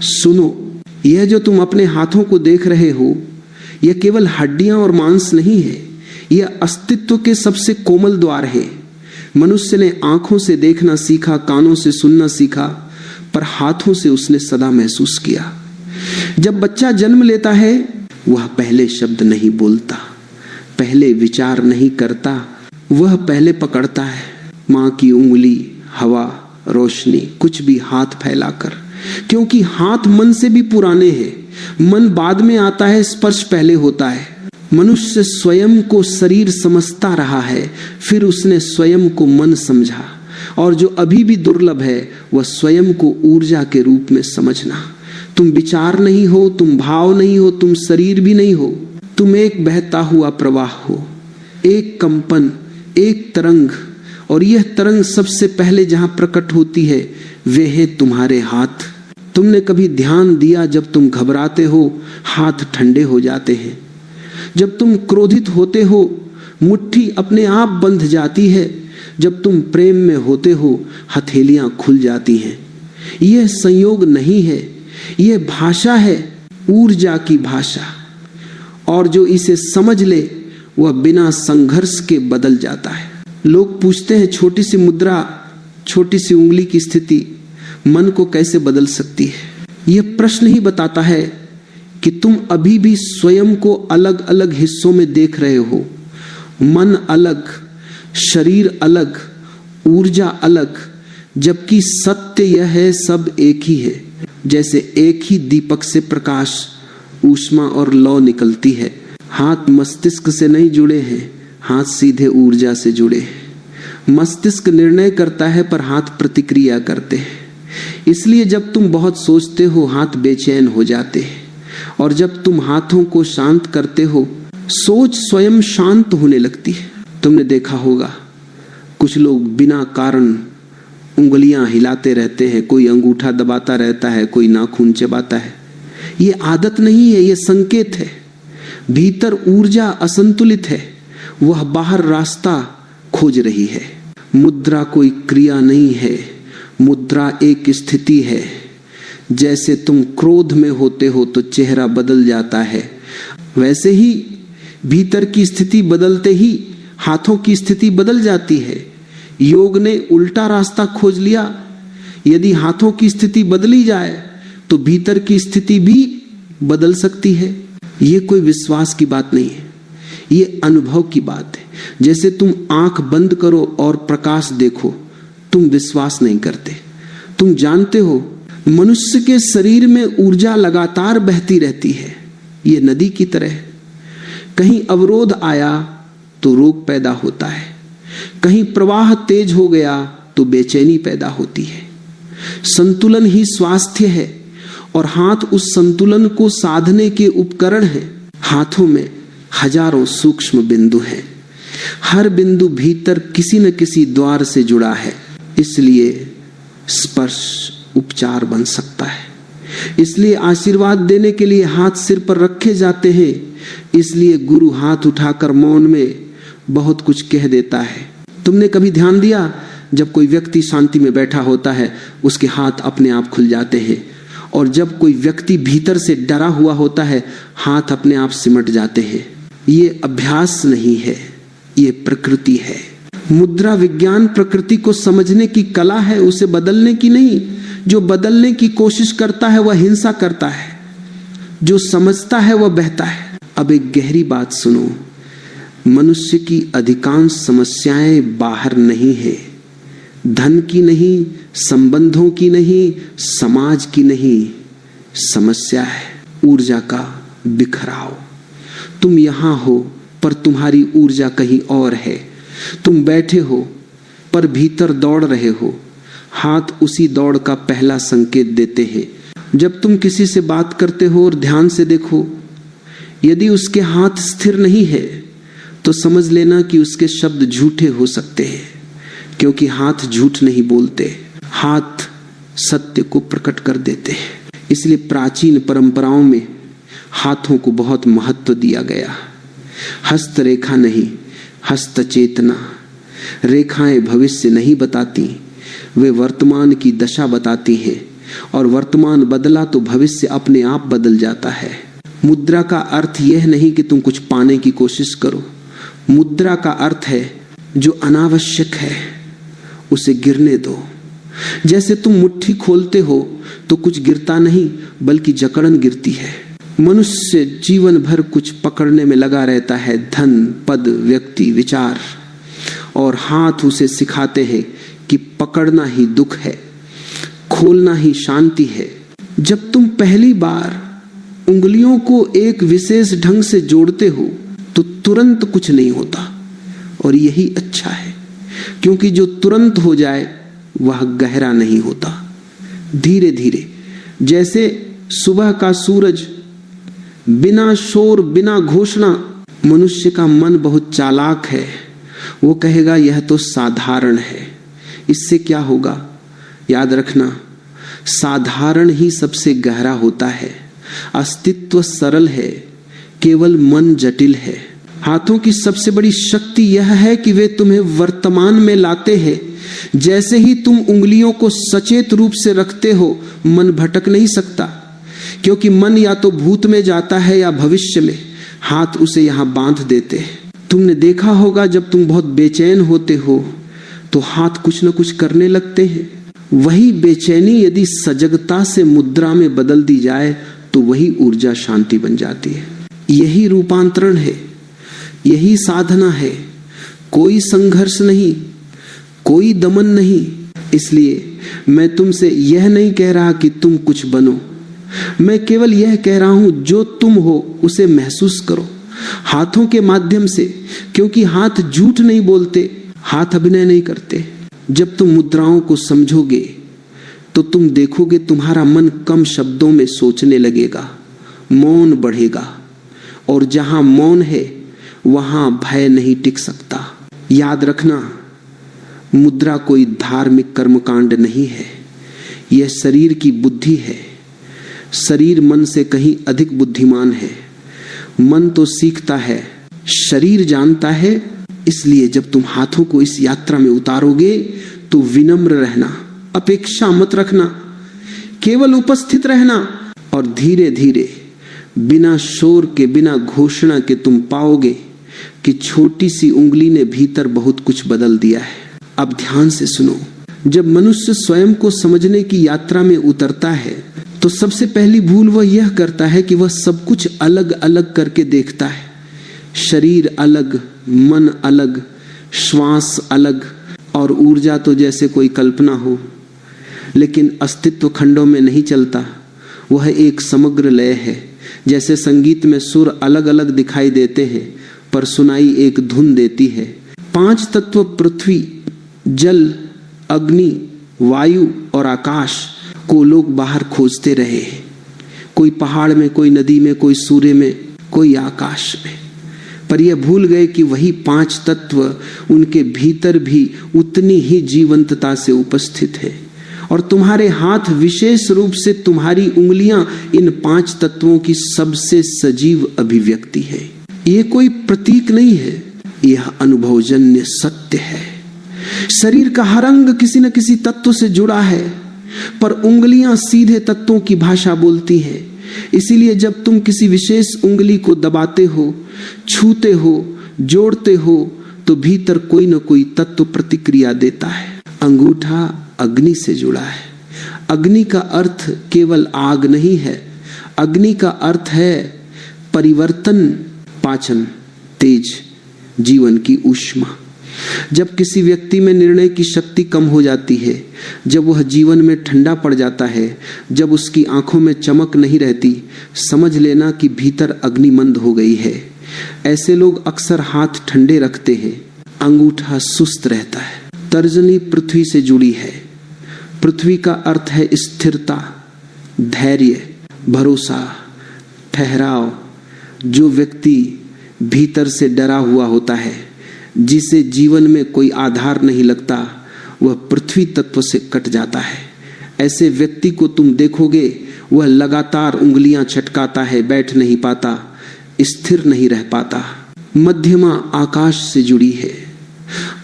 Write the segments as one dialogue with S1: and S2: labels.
S1: सुनो, यह जो तुम अपने हाथों को देख रहे हो, यह केवल हड्डियां और मांस नहीं है, यह अस्तित्व के सबसे कोमल द्वार है। मनुष्य ने आंखों से देखना सीखा, कानों से सुनना सीखा, पर हाथों से उसने सदा महसूस किया। जब बच्चा जन्म लेता है, वह पहले शब्द नहीं बोलता, पहले विचार नहीं करता, वह पहले पकड़ता है मां की उंगली, हवा, रोशनी, कुछ भी हाथ फैलाकर। क्योंकि हाथ मन से भी पुराने हैं। मन बाद में आता है, स्पर्श पहले होता है। मनुष्य स्वयं को शरीर समझता रहा है, फिर उसने स्वयं को मन समझा। और जो अभी भी दुर्लभ है, वह स्वयं को ऊर्जा के रूप में समझना। तुम विचार नहीं हो, तुम भाव नहीं हो, तुम शरीर भी नहीं हो, तुम एक बहता हुआ प्रवाह हो, एक कंपन, एक तरंग। और यह तरंग सबसे पहले जहां प्रकट होती है, वे है तुम्हारे हाथ। तुमने कभी ध्यान दिया, जब तुम घबराते हो हाथ ठंडे हो जाते हैं, जब तुम क्रोधित होते हो मुट्ठी अपने आप बंध जाती है, जब तुम प्रेम में होते हो हथेलियां खुल जाती हैं। यह संयोग नहीं है, यह भाषा है, ऊर्जा की भाषा। और जो इसे समझ ले, वह बिना संघर्ष के बदल जाता है। लोग पूछते हैं, छोटी सी मुद्रा, छोटी सी उंगली की स्थिति मन को कैसे बदल सकती है? यह प्रश्न ही बताता है कि तुम अभी भी स्वयं को अलग अलग हिस्सों में देख रहे हो। मन अलग, शरीर अलग, ऊर्जा अलग, जबकि सत्य यह है, सब एक ही है। जैसे एक ही दीपक से प्रकाश, ऊष्मा और लौ निकलती है। हाथ मस्तिष्क से नहीं जुड़े हैं, हाथ सीधे ऊर्जा से जुड़े हैं। मस्तिष्क निर्णय करता है, पर हाथ प्रतिक्रिया करते हैं। इसलिए जब तुम बहुत सोचते हो, हाथ बेचैन हो जाते हैं। और जब तुम हाथों को शांत करते हो, सोच स्वयं शांत होने लगती है। तुमने देखा होगा, कुछ लोग बिना कारण उंगलियां हिलाते रहते हैं, कोई अंगूठा दबाता रहता है, कोई नाखून चबाता है। ये आदत नहीं है, ये संकेत है। भीतर ऊर्जा असंतुलित है, वह बाहर रास्ता खोज रही है। मुद्रा कोई क्रिया नहीं है, मुद्रा एक स्थिति है। जैसे तुम क्रोध में होते हो तो चेहरा बदल जाता है, वैसे ही भीतर की स्थिति बदलते ही हाथों की स्थिति बदल जाती है। योग ने उल्टा रास्ता खोज लिया। यदि हाथों की स्थिति बदली जाए तो भीतर की स्थिति भी बदल सकती है। ये कोई विश्वास की बात नहीं है, ये अनुभव की बात है। जैसे तुम आंख बंद करो और प्रकाश देखो, तुम विश्वास नहीं करते, तुम जानते हो। मनुष्य के शरीर में ऊर्जा लगातार बहती रहती है, ये नदी की तरह। कहीं अवरोध आया तो रोग पैदा होता है, कहीं प्रवाह तेज हो गया तो बेचैनी पैदा होती है। संतुलन ही स्वास्थ्य है, और हाथ उस संतुलन को साधने के उपकरण हैं। हाथों में हजारों सूक्ष्म बिंदु हैं, हर बिंदु भीतर किसी न किसी द्वार से जुड़ा है। इसलिए स्पर्श उपचार बन सकता है। इसलिए आशीर्वाद देने के लिए हाथ सिर पर रखे जाते हैं। इसलिए गुरु हाथ उठाकर मौन में बहुत कुछ कह देता है। तुमने कभी ध्यान दिया, जब कोई व्यक्ति शांति में बैठा होता है, उसके हाथ अपने आप खुल जाते हैं। और जब कोई व्यक्ति भीतर से डरा हुआ होता है, हाथ अपने आप सिमट जाते हैं। ये अभ्यास नहीं है, ये प्रकृति है। मुद्रा विज्ञान प्रकृति को समझने की कला है, उसे बदलने की नहीं। जो बदलने की कोशिश करता है वह हिंसा करता है, जो समझता है वह बहता है। अब एक गहरी बात सुनो, मनुष्य की अधिकांश समस्याएं बाहर नहीं है, धन की नहीं, संबंधों की नहीं, समाज की नहीं। समस्या है ऊर्जा का बिखराव। तुम यहां हो पर तुम्हारी ऊर्जा कहीं और है। तुम बैठे हो पर भीतर दौड़ रहे हो। हाथ उसी दौड़ का पहला संकेत देते हैं। जब तुम किसी से बात करते हो और ध्यान से देखो, यदि उसके हाथ स्थिर नहीं है तो समझ लेना कि उसके शब्द झूठे हो सकते हैं, क्योंकि हाथ झूठ नहीं बोलते, हाथ सत्य को प्रकट कर देते हैं। इसलिए प्राचीन परंपराओं में हाथों को बहुत महत्व दिया गया। हस्तरेखा नहीं, हस्त चेतना। रेखाएं भविष्य नहीं बताती, वे वर्तमान की दशा बताती हैं। और वर्तमान बदला तो भविष्य अपने आप बदल जाता है। मुद्रा का अर्थ यह नहीं कि तुम कुछ पाने की कोशिश करो। मुद्रा का अर्थ है जो अनावश्यक है उसे गिरने दो। जैसे तुम मुट्ठी खोलते हो तो कुछ गिरता नहीं बल्कि जकड़न गिरती है। मनुष्य जीवन भर कुछ पकड़ने में लगा रहता है, धन, पद, व्यक्ति, विचार, और हाथ उसे सिखाते हैं कि पकड़ना ही दुख है, खोलना ही शांति है। जब तुम पहली बार उंगलियों को एक विशेष ढंग से जोड़ते हो तो तुरंत कुछ नहीं होता, और यही अच्छा है, क्योंकि जो तुरंत हो जाए वह गहरा नहीं होता। धीरे धीरे, जैसे सुबह का सूरज, बिना शोर बिना घोषणा। मनुष्य का मन बहुत चालाक है, वो कहेगा यह तो साधारण है, इससे क्या होगा। याद रखना, साधारण ही सबसे गहरा होता है। अस्तित्व सरल है, केवल मन जटिल है। हाथों की सबसे बड़ी शक्ति यह है कि वे तुम्हें वर्तमान में लाते हैं। जैसे ही तुम उंगलियों को सचेत रूप से रखते हो, मन भटक नहीं सकता, क्योंकि मन या तो भूत में जाता है या भविष्य में। हाथ उसे यहां बांध देते हैं। तुमने देखा होगा जब तुम बहुत बेचैन होते हो तो हाथ कुछ न कुछ करने लगते हैं। वही बेचैनी यदि सजगता से मुद्रा में बदल दी जाए तो वही ऊर्जा शांति बन जाती है। यही रूपांतरण है, यही साधना है। कोई संघर्ष नहीं, कोई दमन नहीं। इसलिए मैं तुमसे यह नहीं कह रहा कि तुम कुछ बनो, मैं केवल यह कह रहा हूं जो तुम हो उसे महसूस करो हाथों के माध्यम से, क्योंकि हाथ झूठ नहीं बोलते, हाथ अभिनय नहीं करते। जब तुम मुद्राओं को समझोगे तो तुम देखोगे तुम्हारा मन कम शब्दों में सोचने लगेगा, मौन बढ़ेगा, और जहां मौन है वहां भय नहीं टिक सकता। याद रखना, मुद्रा कोई धार्मिक कर्मकांड नहीं है, यह शरीर की बुद्धि है। शरीर मन से कहीं अधिक बुद्धिमान है। मन तो सीखता है, शरीर जानता है। इसलिए जब तुम हाथों को इस यात्रा में उतारोगे तो विनम्र रहना, अपेक्षा मत रखना, केवल उपस्थित रहना, और धीरे धीरे बिना शोर के, बिना घोषणा के तुम पाओगे कि छोटी सी उंगली ने भीतर बहुत कुछ बदल दिया है। अब ध्यान से सुनो, जब मनुष्य स्वयं को समझने की यात्रा में उतरता है तो सबसे पहली भूल वह यह करता है कि वह सब कुछ अलग अलग करके देखता है। शरीर अलग, मन अलग, श्वास अलग, और ऊर्जा तो जैसे कोई कल्पना हो, लेकिन अस्तित्व खंडों में नहीं चलता। वह एक समग्र लय है। जैसे संगीत में सुर अलग अलग दिखाई देते हैं पर सुनाई एक धुन देती है। 5 तत्व पृथ्वी, जल, अग्नि, वायु और आकाश को लोग बाहर खोजते रहे, कोई पहाड़ में, कोई नदी में, कोई सूर्य में, कोई आकाश में, पर यह भूल गए कि वही 5 तत्व उनके भीतर भी उतनी ही जीवंतता से उपस्थित है। और तुम्हारे हाथ, विशेष रूप से तुम्हारी उंगलियां, इन 5 तत्वों की सबसे सजीव अभिव्यक्ति है। ये कोई प्रतीक नहीं है, यह अनुभवजन्य सत्य है। शरीर का हर अंग किसी न किसी तत्व से जुड़ा है, पर उंगलियां सीधे तत्वों की भाषा बोलती हैं। इसीलिए जब तुम किसी विशेष उंगली को दबाते हो, छूते हो, जोड़ते हो, तो भीतर कोई न कोई तत्व प्रतिक्रिया देता है। अंगूठा अग्नि से जुड़ा है। अग्नि का अर्थ केवल आग नहीं है, अग्नि का अर्थ है परिवर्तन, पाचन, तेज, जीवन की ऊष्मा। जब किसी व्यक्ति में निर्णय की शक्ति कम हो जाती है, जब वह जीवन में ठंडा पड़ जाता है, जब उसकी आंखों में चमक नहीं रहती, समझ लेना कि भीतर अग्नि मंद हो गई है। ऐसे लोग अक्सर हाथ ठंडे रखते हैं, अंगूठा सुस्त रहता है। तर्जनी पृथ्वी से जुड़ी है। पृथ्वी का अर्थ है स्थिरता, धैर्य, भरोसा, ठहराव। जो व्यक्ति भीतर से डरा हुआ होता है, जिसे जीवन में कोई आधार नहीं लगता, वह पृथ्वी तत्व से कट जाता है। ऐसे व्यक्ति को तुम देखोगे, वह लगातार उंगलियां छटकाता है, बैठ नहीं पाता, स्थिर नहीं रह पाता। मध्यमा आकाश से जुड़ी है।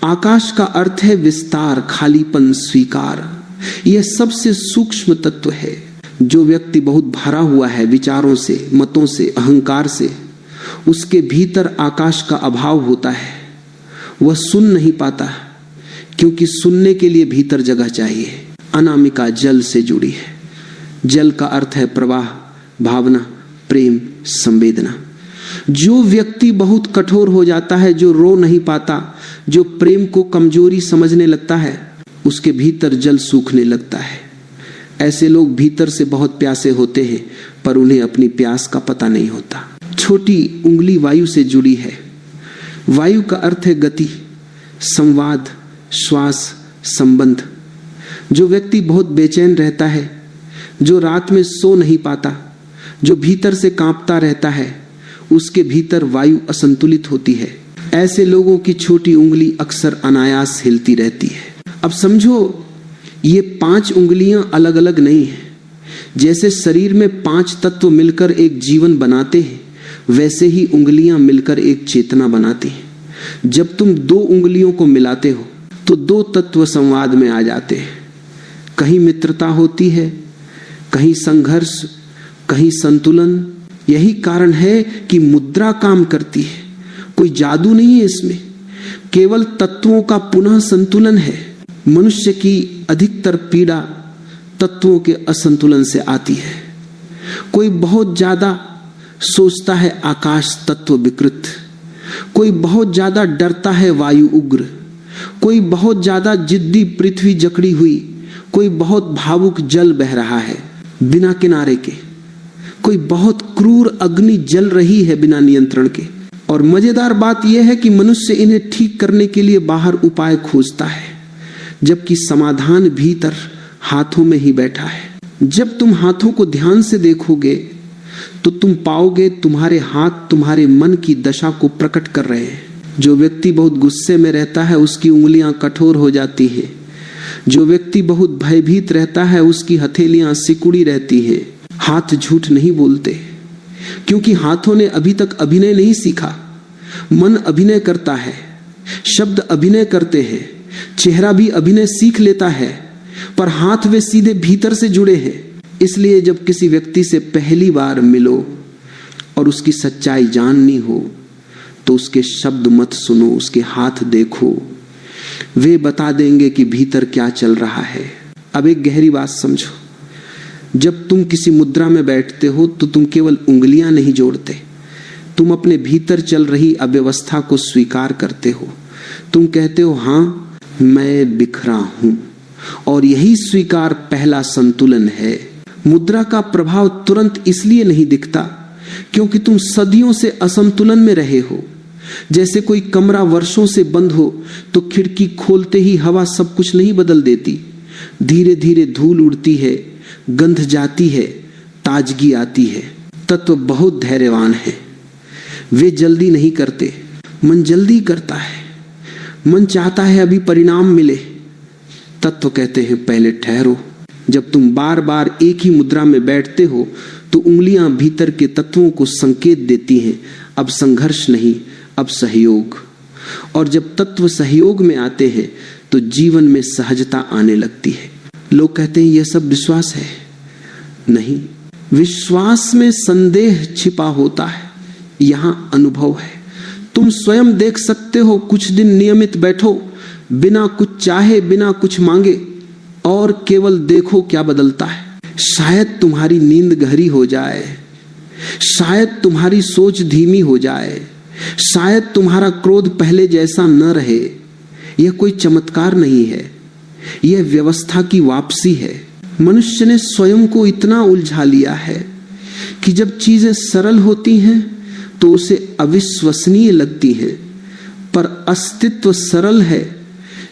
S1: आकाश का अर्थ है विस्तार, खालीपन, स्वीकार। यह सबसे सूक्ष्म तत्व है। जो व्यक्ति बहुत भरा हुआ है विचारों से, मतों से, अहंकार से, उसके भीतर आकाश का अभाव होता है। वह सुन नहीं पाता, क्योंकि सुनने के लिए भीतर जगह चाहिए। अनामिका जल से जुड़ी है। जल का अर्थ है प्रवाह, भावना, प्रेम, संवेदना। जो व्यक्ति बहुत कठोर हो जाता है, जो रो नहीं पाता, जो प्रेम को कमजोरी समझने लगता है, उसके भीतर जल सूखने लगता है। ऐसे लोग भीतर से बहुत प्यासे होते हैं, पर उन्हें अपनी प्यास का पता नहीं होता। छोटी उंगली वायु से जुड़ी है। वायु का अर्थ है गति, संवाद, श्वास, संबंध। जो व्यक्ति बहुत बेचैन रहता है, जो रात में सो नहीं पाता, जो भीतर से कांपता रहता है, उसके भीतर वायु असंतुलित होती है। ऐसे लोगों की छोटी उंगली अक्सर अनायास हिलती रहती है। अब समझो, ये 5 उंगलियां अलग अलग नहीं हैं। जैसे शरीर में 5 तत्व मिलकर एक जीवन बनाते हैं, वैसे ही उंगलियां मिलकर एक चेतना बनाती हैं। जब तुम 2 उंगलियों को मिलाते हो तो 2 तत्व संवाद में आ जाते हैं। कहीं मित्रता होती है, कहीं संघर्ष, कहीं संतुलन। यही कारण है कि मुद्रा काम करती है। कोई जादू नहीं है इसमें, केवल तत्वों का पुनः संतुलन है। मनुष्य की अधिकतर पीड़ा तत्वों के असंतुलन से आती है। कोई बहुत ज्यादा सोचता है, आकाश तत्व विकृत। कोई बहुत ज्यादा डरता है, वायु उग्र। कोई बहुत ज्यादा जिद्दी, पृथ्वी जकड़ी हुई। कोई बहुत भावुक, जल बह रहा है बिना किनारे के। कोई बहुत क्रूर, अग्नि जल रही है बिना नियंत्रण के। और मजेदार बात यह है कि मनुष्य इन्हें ठीक करने के लिए बाहर उपाय खोजता है, जबकि समाधान भीतर हाथों में ही बैठा है। जब तुम हाथों को ध्यान से देखोगे तो तुम पाओगे तुम्हारे हाथ तुम्हारे मन की दशा को प्रकट कर रहे हैं। जो व्यक्ति बहुत गुस्से में रहता है, उसकी उंगलियां कठोर हो जाती हैं। जो व्यक्ति बहुत भयभीत रहता है, उसकी हथेलियां सिकुड़ी रहती हैं। हाथ झूठ नहीं बोलते, क्योंकि हाथों ने अभी तक अभिनय नहीं सीखा। मन अभिनय करता है, शब्द अभिनय करते हैं, चेहरा भी अभिनय सीख लेता है, पर हाथ वे सीधे भीतर से जुड़े हैं। इसलिए जब किसी व्यक्ति से पहली बार मिलो और उसकी सच्चाई जाननी हो तो उसके शब्द मत सुनो, उसके हाथ देखो। वे बता देंगे कि भीतर क्या चल रहा है। अब एक गहरी बात समझो, जब तुम किसी मुद्रा में बैठते हो तो तुम केवल उंगलियां नहीं जोड़ते, तुम अपने भीतर चल रही अव्यवस्था को स्वीकार करते हो। तुम कहते हो, हाँ मैं बिखरा हूं, और यही स्वीकार पहला संतुलन है। मुद्रा का प्रभाव तुरंत इसलिए नहीं दिखता क्योंकि तुम सदियों से असंतुलन में रहे हो। जैसे कोई कमरा वर्षों से बंद हो तो खिड़की खोलते ही हवा सब कुछ नहीं बदल देती। धीरे धीरे धूल उड़ती है, गंध जाती है, ताजगी आती है। तत्व बहुत धैर्यवान है, वे जल्दी नहीं करते। मन जल्दी करता है, मन चाहता है अभी परिणाम मिले। तत्व कहते हैं पहले ठहरो। जब तुम बार बार एक ही मुद्रा में बैठते हो तो उंगलियां भीतर के तत्वों को संकेत देती हैं, अब संघर्ष नहीं, अब सहयोग। और जब तत्व सहयोग में आते हैं तो जीवन में सहजता आने लगती है। लोग कहते हैं यह सब विश्वास है। नहीं, विश्वास में संदेह छिपा होता है, यहां अनुभव है। तुम स्वयं देख सकते हो। कुछ दिन नियमित बैठो, बिना कुछ चाहे, बिना कुछ मांगे, और केवल देखो क्या बदलता है। शायद तुम्हारी नींद गहरी हो जाए, शायद तुम्हारी सोच धीमी हो जाए, शायद तुम्हारा क्रोध पहले जैसा न रहे। यह कोई चमत्कार नहीं है, यह व्यवस्था की वापसी है। मनुष्य ने स्वयं को इतना उलझा लिया है कि जब चीजें सरल होती हैं तो उसे अविश्वसनीय लगती हैं, पर अस्तित्व सरल है,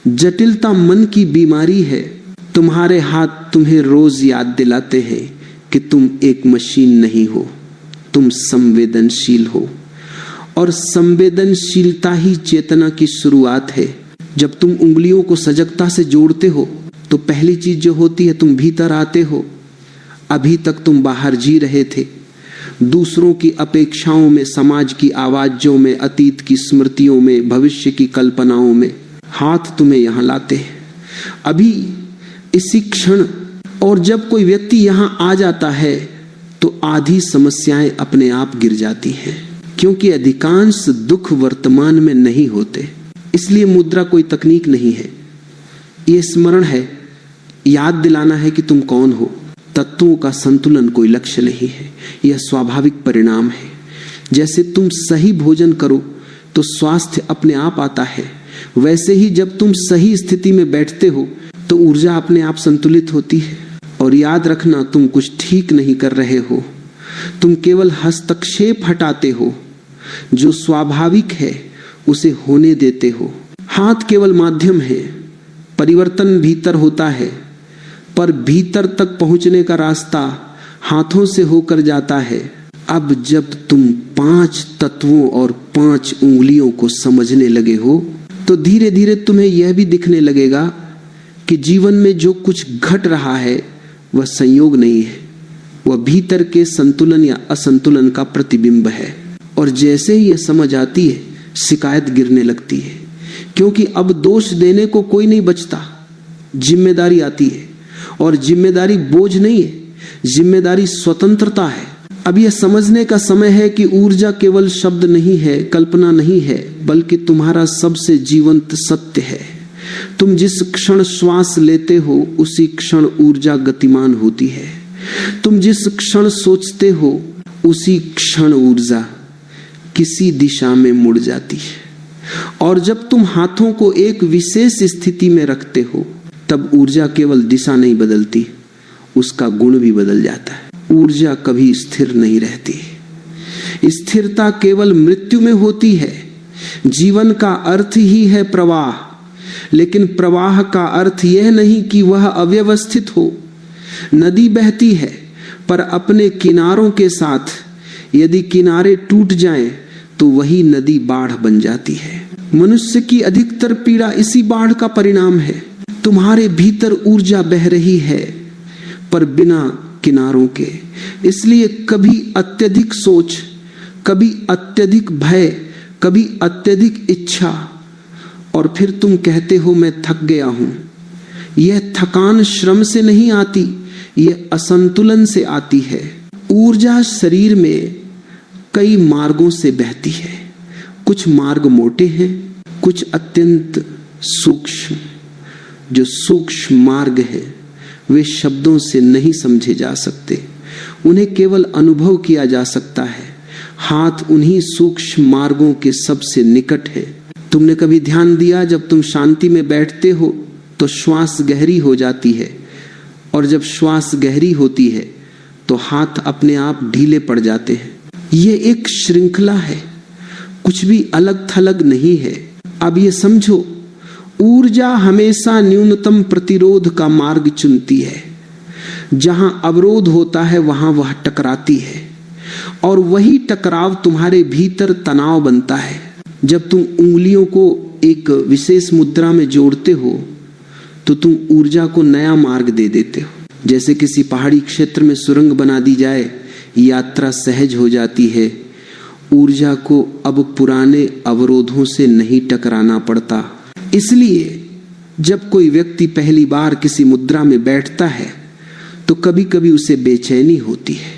S1: जटिलता मन की बीमारी है। तुम्हारे हाथ तुम्हें रोज याद दिलाते हैं कि तुम एक मशीन नहीं हो, तुम संवेदनशील हो, और संवेदनशीलता ही चेतना की शुरुआत है। जब तुम उंगलियों को सजगता से जोड़ते हो तो पहली चीज जो होती है, तुम भीतर आते हो। अभी तक तुम बाहर जी रहे थे, दूसरों की अपेक्षाओं में, समाज की आवाजों में, अतीत की स्मृतियों में, भविष्य की कल्पनाओं में। हाथ तुम्हें यहां लाते हैं। अभी इसी क्षण। और जब कोई व्यक्ति यहाँ आ जाता है तो आधी समस्याएं अपने आप गिर जाती हैं, क्योंकि अधिकांश दुख वर्तमान में नहीं होते। इसलिए मुद्रा कोई तकनीक नहीं है, ये स्मरण है, याद दिलाना है कि तुम कौन हो। तत्वों का संतुलन कोई लक्ष्य नहीं है, यह स्वाभाविक परिणाम है। जैसे तुम सही भोजन करो तो स्वास्थ्य अपने आप आता है, वैसे ही जब तुम सही स्थिति में बैठते हो तो ऊर्जा अपने आप संतुलित होती है। और याद रखना, तुम कुछ ठीक नहीं कर रहे हो, तुम केवल हस्तक्षेप हटाते हो। जो स्वाभाविक है उसे होने देते हो। हाथ केवल माध्यम है, परिवर्तन भीतर होता है, पर भीतर तक पहुंचने का रास्ता हाथों से होकर जाता है। अब जब तुम 5 तत्वों और 5 उंगलियों को समझने लगे हो तो धीरे धीरे तुम्हें यह भी दिखने लगेगा कि जीवन में जो कुछ घट रहा है वह संयोग नहीं है, वह भीतर के संतुलन या असंतुलन का प्रतिबिंब है। और जैसे ही यह समझ आती है, शिकायत गिरने लगती है, क्योंकि अब दोष देने को कोई नहीं बचता। जिम्मेदारी आती है, और जिम्मेदारी बोझ नहीं है, जिम्मेदारी स्वतंत्रता है। अब यह समझने का समय है कि ऊर्जा केवल शब्द नहीं है, कल्पना नहीं है, बल्कि तुम्हारा सबसे जीवंत सत्य है। तुम जिस क्षण श्वास लेते हो उसी क्षण ऊर्जा गतिमान होती है। तुम जिस क्षण सोचते हो उसी क्षण ऊर्जा किसी दिशा में मुड़ जाती है। और जब तुम हाथों को एक विशेष स्थिति में रखते हो तब ऊर्जा केवल दिशा नहीं बदलती, उसका गुण भी बदल जाता है। ऊर्जा कभी स्थिर नहीं रहती। स्थिरता केवल मृत्यु में होती है। जीवन का अर्थ ही है प्रवाह, लेकिन प्रवाह का अर्थ यह नहीं कि वह अव्यवस्थित हो। नदी बहती है पर अपने किनारों के साथ। यदि किनारे टूट जाएं तो वही नदी बाढ़ बन जाती है। मनुष्य की अधिकतर पीड़ा इसी बाढ़ का परिणाम है। तुम्हारे भीतर ऊर्जा बह रही है पर बिना किनारों के। इसलिए कभी अत्यधिक सोच, कभी अत्यधिक भय, कभी अत्यधिक इच्छा, और फिर तुम कहते हो मैं थक गया हूं। यह थकान श्रम से नहीं आती, यह असंतुलन से आती है। ऊर्जा शरीर में कई मार्गों से बहती है। कुछ मार्ग मोटे हैं, कुछ अत्यंत सूक्ष्म। जो सूक्ष्म मार्ग है वे शब्दों से नहीं समझे जा सकते, उन्हें केवल अनुभव किया जा सकता है। हाथ उन्हीं सूक्ष्म मार्गों के सबसे निकट है। तुमने कभी ध्यान दिया, जब तुम शांति में बैठते हो तो श्वास गहरी हो जाती है, और जब श्वास गहरी होती है तो हाथ अपने आप ढीले पड़ जाते हैं। ये एक श्रृंखला है, कुछ भी अलग थलग नहीं है। अब ये समझो, ऊर्जा हमेशा न्यूनतम प्रतिरोध का मार्ग चुनती है। जहां अवरोध होता है वहां वह टकराती है, और वही टकराव तुम्हारे भीतर तनाव बनता है। जब तुम उंगलियों को एक विशेष मुद्रा में जोड़ते हो तो तुम ऊर्जा को नया मार्ग दे देते हो। जैसे किसी पहाड़ी क्षेत्र में सुरंग बना दी जाए, यात्रा सहज हो जाती है। ऊर्जा को अब पुराने अवरोधों से नहीं टकराना पड़ता। इसलिए जब कोई व्यक्ति पहली बार किसी मुद्रा में बैठता है तो कभी कभी उसे बेचैनी होती है,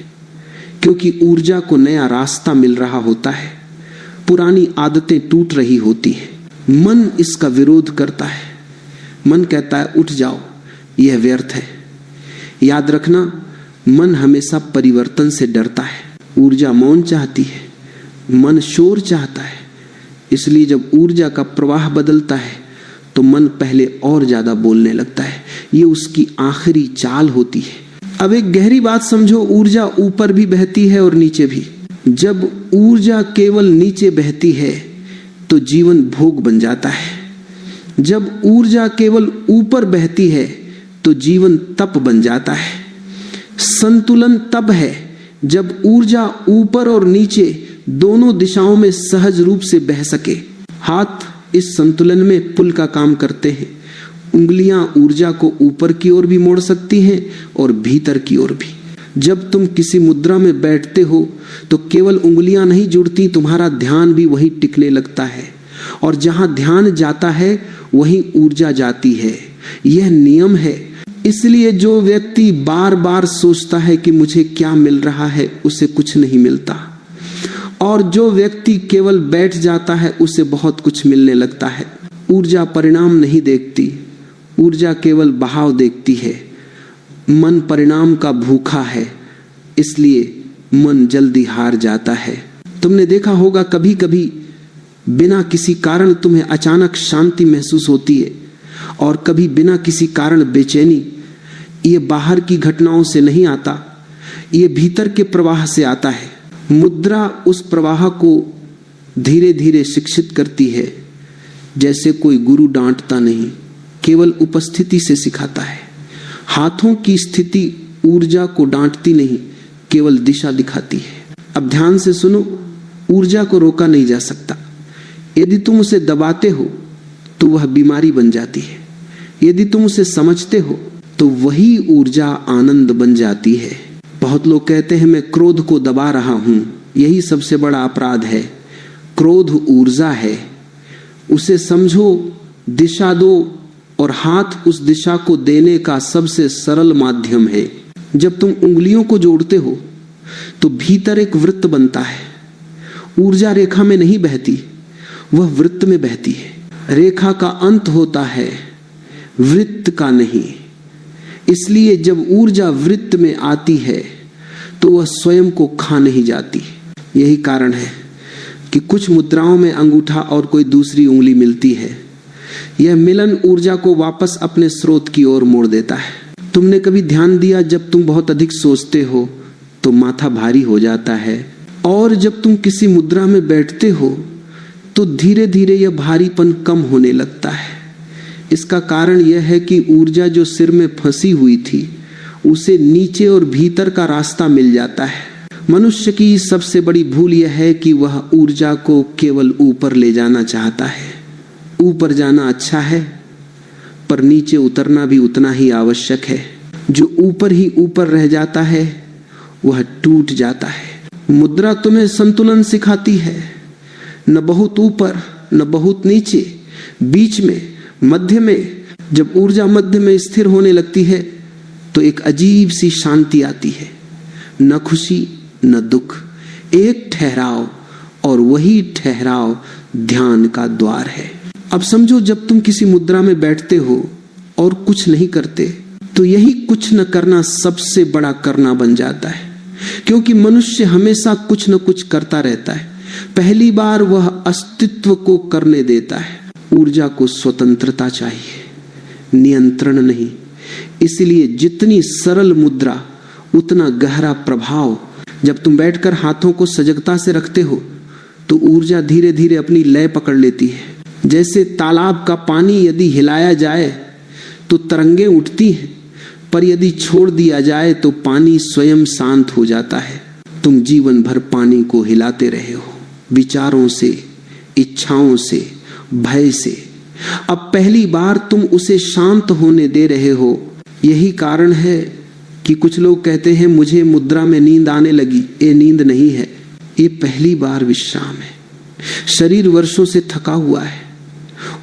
S1: क्योंकि ऊर्जा को नया रास्ता मिल रहा होता है, पुरानी आदतें टूट रही होती है। मन इसका विरोध करता है। मन कहता है उठ जाओ, यह व्यर्थ है। याद रखना, मन हमेशा परिवर्तन से डरता है। ऊर्जा मौन चाहती है, मन शोर चाहता है। इसलिए जब ऊर्जा का प्रवाह बदलता है तो मन पहले और ज्यादा बोलने लगता है। ये उसकी आखिरी चाल होती है। अब एक गहरी बात समझो, ऊर्जा ऊपर भी बहती है और नीचे भी। जब ऊर्जा केवल नीचे बहती है तो जीवन भोग बन जाता है। जब ऊर्जा केवल ऊपर बहती है तो जीवन तप बन जाता है। संतुलन तब है जब ऊर्जा ऊपर और नीचे दोनों दिशाओं में सहज रूप से बह सके। हाथ इस संतुलन में पुल का काम करते हैं। उंगलियां ऊर्जा को ऊपर की ओर भी मोड़ सकती हैं और भीतर की ओर भी। जब तुम किसी मुद्रा में बैठते हो तो केवल उंगलियां नहीं जुड़ती, तुम्हारा ध्यान भी वहीं टिकने लगता है, और जहां ध्यान जाता है वहीं ऊर्जा जाती है। यह नियम है। इसलिए जो व्यक्ति बार बार सोचता है कि मुझे क्या मिल रहा है, उसे कुछ नहीं मिलता। और जो व्यक्ति केवल बैठ जाता है, उसे बहुत कुछ मिलने लगता है। ऊर्जा परिणाम नहीं देखती, ऊर्जा केवल बहाव देखती है। मन परिणाम का भूखा है, इसलिए मन जल्दी हार जाता है। तुमने देखा होगा कभी कभी बिना किसी कारण तुम्हें अचानक शांति महसूस होती है, और कभी बिना किसी कारण बेचैनी। ये बाहर की घटनाओं से नहीं आता, ये भीतर के प्रवाह से आता है। मुद्रा उस प्रवाह को धीरे धीरे शिक्षित करती है, जैसे कोई गुरु डांटता नहीं, केवल उपस्थिति से सिखाता है। हाथों की स्थिति ऊर्जा को डांटती नहीं, केवल दिशा दिखाती है। अब ध्यान से सुनो, ऊर्जा को रोका नहीं जा सकता। यदि तुम उसे दबाते हो तो वह बीमारी बन जाती है, यदि तुम उसे समझते हो तो वही ऊर्जा आनंद बन जाती है। बहुत लोग कहते हैं मैं क्रोध को दबा रहा हूं, यही सबसे बड़ा अपराध है। क्रोध ऊर्जा है, उसे समझो, दिशा दो, और हाथ उस दिशा को देने का सबसे सरल माध्यम है। जब तुम उंगलियों को जोड़ते हो तो भीतर एक वृत्त बनता है। ऊर्जा रेखा में नहीं बहती, वह वृत्त में बहती है। रेखा का अंत होता है, वृत्त का नहीं। इसलिए जब ऊर्जा वृत्त में आती है तो वह स्वयं को खा नहीं जाती। यही कारण है कि कुछ मुद्राओं में अंगूठा और कोई दूसरी उंगली मिलती है। यह मिलन ऊर्जा को वापस अपने स्रोत की ओर मोड़ देता है। तुमने कभी ध्यान दिया, जब तुम बहुत अधिक सोचते हो तो माथा भारी हो जाता है, और जब तुम किसी मुद्रा में बैठते हो तो धीरे धीरे यह भारीपन कम होने लगता है। इसका कारण यह है कि ऊर्जा जो सिर में फंसी हुई थी, उसे नीचे और भीतर का रास्ता मिल जाता है। मनुष्य की सबसे बड़ी भूल यह है कि वह ऊर्जा को केवल ऊपर ले जाना चाहता है। ऊपर जाना अच्छा है, पर नीचे उतरना भी उतना ही आवश्यक है। जो ऊपर ही ऊपर रह जाता है वह टूट जाता है। मुद्रा तुम्हें संतुलन सिखाती है, न बहुत ऊपर न बहुत नीचे, बीच में, मध्य में। जब ऊर्जा मध्य में स्थिर होने लगती है तो एक अजीब सी शांति आती है, न खुशी न दुख, एक ठहराव, और वही ठहराव ध्यान का द्वार है। अब समझो, जब तुम किसी मुद्रा में बैठते हो और कुछ नहीं करते तो यही कुछ न करना सबसे बड़ा करना बन जाता है, क्योंकि मनुष्य हमेशा कुछ न कुछ करता रहता है। पहली बार वह अस्तित्व को करने देता है। ऊर्जा को स्वतंत्रता चाहिए, नियंत्रण नहीं। इसलिए जितनी सरल मुद्रा उतना गहरा प्रभाव। जब तुम बैठकर हाथों को सजगता से रखते हो तो ऊर्जा धीरे धीरे अपनी लय पकड़ लेती है। जैसे तालाब का पानी यदि हिलाया जाए तो तरंगें उठती हैं, पर यदि छोड़ दिया जाए तो पानी स्वयं शांत हो जाता है। तुम जीवन भर पानी को हिलाते रहे हो, विचारों से, इच्छाओं से, भय से। अब पहली बार तुम उसे शांत होने दे रहे हो। यही कारण है कि कुछ लोग कहते हैं मुझे मुद्रा में नींद आने लगी। ये नींद नहीं है, ये पहली बार विश्राम है। शरीर वर्षों से थका हुआ है,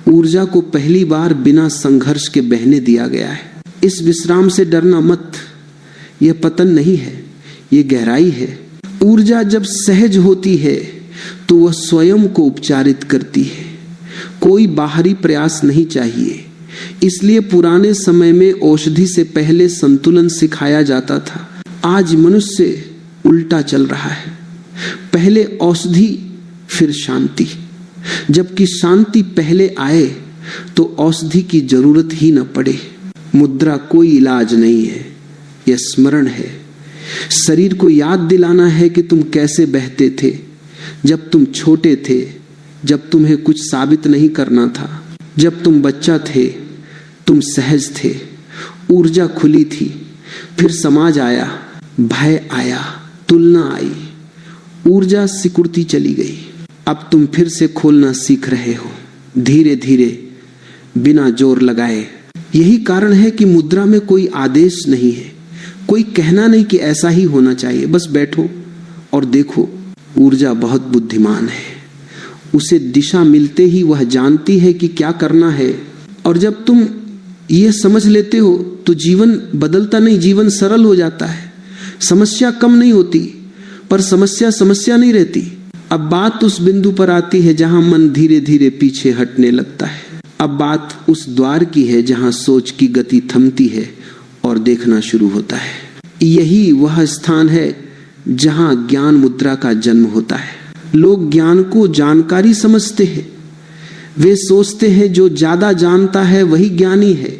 S1: ऊर्जा को पहली बार बिना संघर्ष के बहने दिया गया है। इस विश्राम से डरना मत, यह पतन नहीं है, यह गहराई है। ऊर्जा जब सहज होती है तो वह स्वयं को उपचारित करती है, कोई बाहरी प्रयास नहीं चाहिए। इसलिए पुराने समय में औषधि से पहले संतुलन सिखाया जाता था। आज मनुष्य उल्टा चल रहा है, पहले औषधि फिर शांति। जबकि शांति पहले आए तो औषधि की जरूरत ही न पड़े। मुद्रा कोई इलाज नहीं है, यह स्मरण है। शरीर को याद दिलाना है कि तुम कैसे बहते थे जब तुम छोटे थे, जब तुम्हें कुछ साबित नहीं करना था। जब तुम बच्चा थे तुम सहज थे, ऊर्जा खुली थी। फिर समाज आया, भय आया, तुलना आई, ऊर्जा सिकुड़ती चली गई। अब तुम फिर से खोलना सीख रहे हो, धीरे धीरे, बिना जोर लगाए। यही कारण है कि मुद्रा में कोई आदेश नहीं है, कोई कहना नहीं कि ऐसा ही होना चाहिए। बस बैठो और देखो। ऊर्जा बहुत बुद्धिमान है, उसे दिशा मिलते ही वह जानती है कि क्या करना है। और जब तुम ये समझ लेते हो तो जीवन बदलता नहीं, जीवन सरल हो जाता है। समस्या कम नहीं होती, पर समस्या समस्या नहीं रहती। अब बात उस बिंदु पर आती है जहां मन धीरे धीरे पीछे हटने लगता है। अब बात उस द्वार की है जहां सोच की गति थमती है और देखना शुरू होता है। यही वह स्थान है जहां ज्ञान मुद्रा का जन्म होता है। लोग ज्ञान को जानकारी समझते हैं। वे सोचते हैं जो ज्यादा जानता है वही ज्ञानी है,